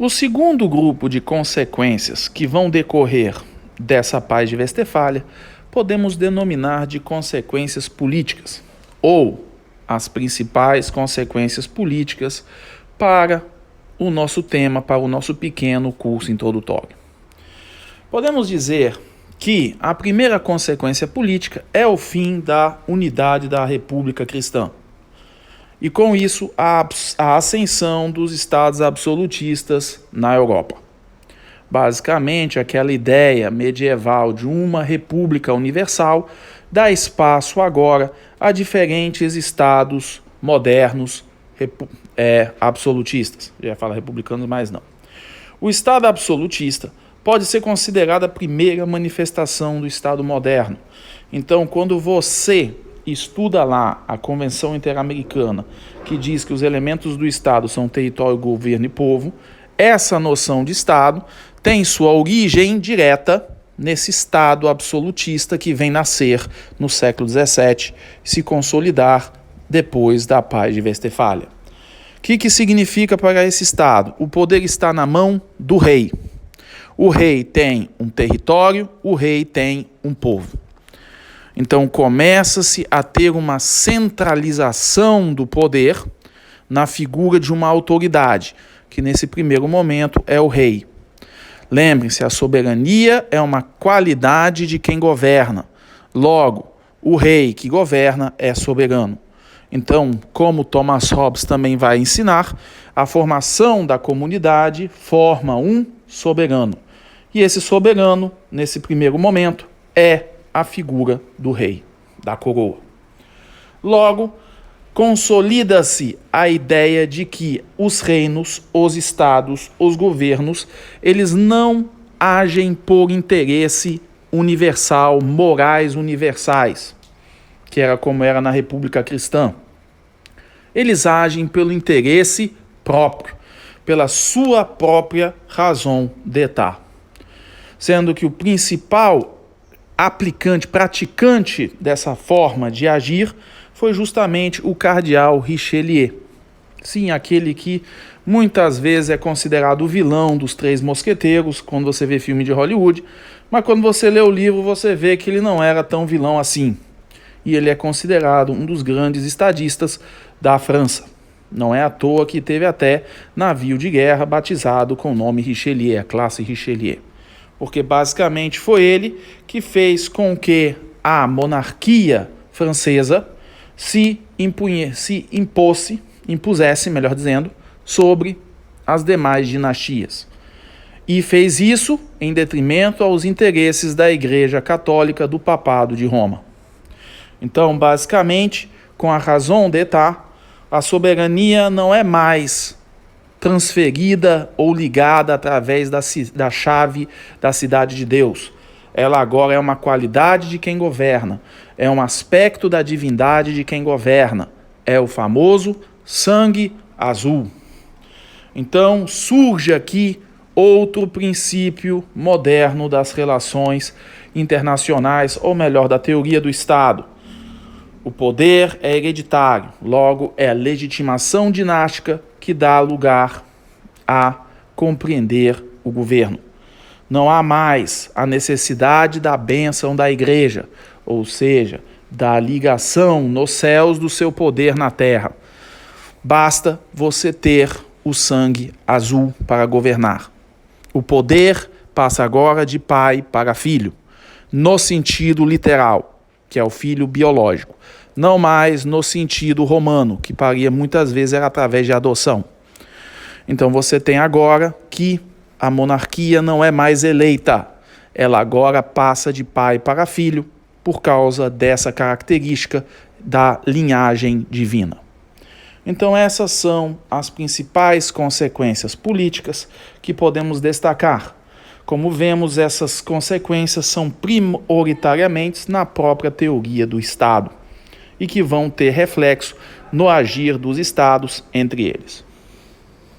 O segundo grupo de consequências que vão decorrer dessa paz de Westfália podemos denominar de consequências políticas, ou as principais consequências políticas para o nosso tema, para o nosso pequeno curso introdutório. Podemos dizer que a primeira consequência política é o fim da unidade da República Cristã. E com isso, a ascensão dos estados absolutistas na Europa. Basicamente, aquela ideia medieval de uma república universal dá espaço agora a diferentes estados modernos absolutistas. Já ia falar republicanos, mas não. O estado absolutista pode ser considerado a primeira manifestação do estado moderno. Então, quando você estuda lá a Convenção Interamericana, que diz que os elementos do Estado são território, governo e povo, essa noção de Estado tem sua origem direta nesse Estado absolutista que vem nascer no século XVII e se consolidar depois da Paz de Westfália. O que significa para esse Estado? O poder está na mão do rei. O rei tem um território, o rei tem um povo. Então começa-se a ter uma centralização do poder na figura de uma autoridade, que nesse primeiro momento é o rei. Lembre-se, a soberania é uma qualidade de quem governa. Logo, o rei que governa é soberano. Então, como Thomas Hobbes também vai ensinar, a formação da comunidade forma um soberano. E esse soberano, nesse primeiro momento, é a figura do rei, da coroa. Logo, consolida-se a ideia de que os reinos, os estados, os governos, eles não agem por interesse universal, morais universais, que era como era na República Cristã. Eles agem pelo interesse próprio, pela sua própria raison d'être. Sendo que o principal praticante dessa forma de agir foi justamente o cardeal Richelieu. Sim, aquele que muitas vezes é considerado o vilão dos Três Mosqueteiros, quando você vê filme de Hollywood, mas quando você lê o livro você vê que ele não era tão vilão assim. E ele é considerado um dos grandes estadistas da França. Não é à toa que teve até navio de guerra batizado com o nome Richelieu, a classe Richelieu. Porque basicamente foi ele que fez com que a monarquia francesa se impusesse, melhor dizendo, sobre as demais dinastias. E fez isso em detrimento aos interesses da Igreja Católica do Papado de Roma. Então, basicamente, com a raison d'être, a soberania não é mais transferida ou ligada através da chave da cidade de Deus. Ela agora é uma qualidade de quem governa, é um aspecto da divindade de quem governa, é o famoso sangue azul. Então surge aqui outro princípio moderno das relações internacionais, ou melhor, da teoria do Estado. O poder é hereditário, logo é a legitimação dinástica que dá lugar a compreender o governo. Não há mais a necessidade da bênção da igreja, ou seja, da ligação nos céus do seu poder na terra. Basta você ter o sangue azul para governar. O poder passa agora de pai para filho, no sentido literal, que é o filho biológico. Não mais no sentido romano, que muitas vezes era através de adoção. Então você tem agora que a monarquia não é mais eleita. Ela agora passa de pai para filho por causa dessa característica da linhagem divina. Então essas são as principais consequências políticas que podemos destacar. Como vemos, essas consequências são prioritariamente na própria teoria do Estado e que vão ter reflexo no agir dos estados entre eles.